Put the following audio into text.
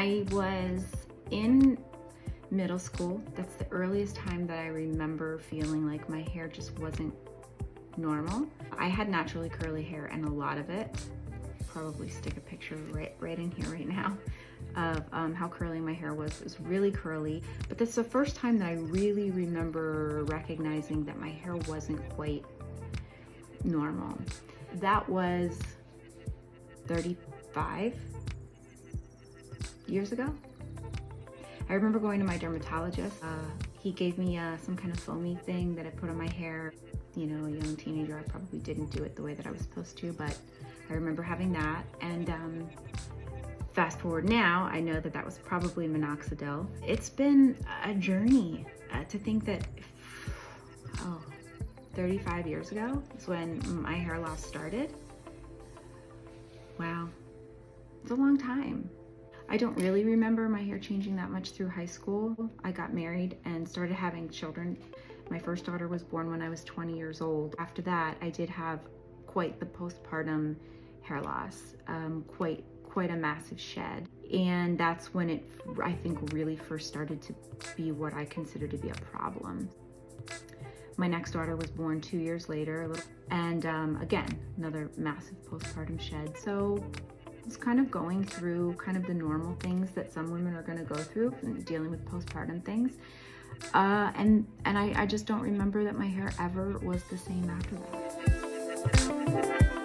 I was in middle school. That's the earliest time that I remember feeling like my hair just wasn't normal. I had naturally curly hair, and a lot of it, probably stick a picture right in here right now of how curly my hair was. It was really curly, but that's the first time that I really remember recognizing that my hair wasn't quite normal. That was 35 years ago. I remember going to my dermatologist. He gave me some kind of foamy thing that I put on my hair. You know, a young teenager, I probably didn't do it the way that I was supposed to, but I remember having that. And fast forward now, I know that that was probably minoxidil. It's been a journey to think that, 35 years ago is when my hair loss started. Wow, it's a long time. I don't really remember my hair changing that much through high school. I got married and started having children. My first daughter was born when I was 20 years old. After that, I did have quite the postpartum hair loss, quite a massive shed. And that's when it, I think, really first started to be what I consider to be a problem. My next daughter was born 2 years later, and again, another massive postpartum shed. So it's kind of going through kind of the normal things that some women are going to go through, dealing with postpartum things. And I just don't remember that my hair ever was the same after that.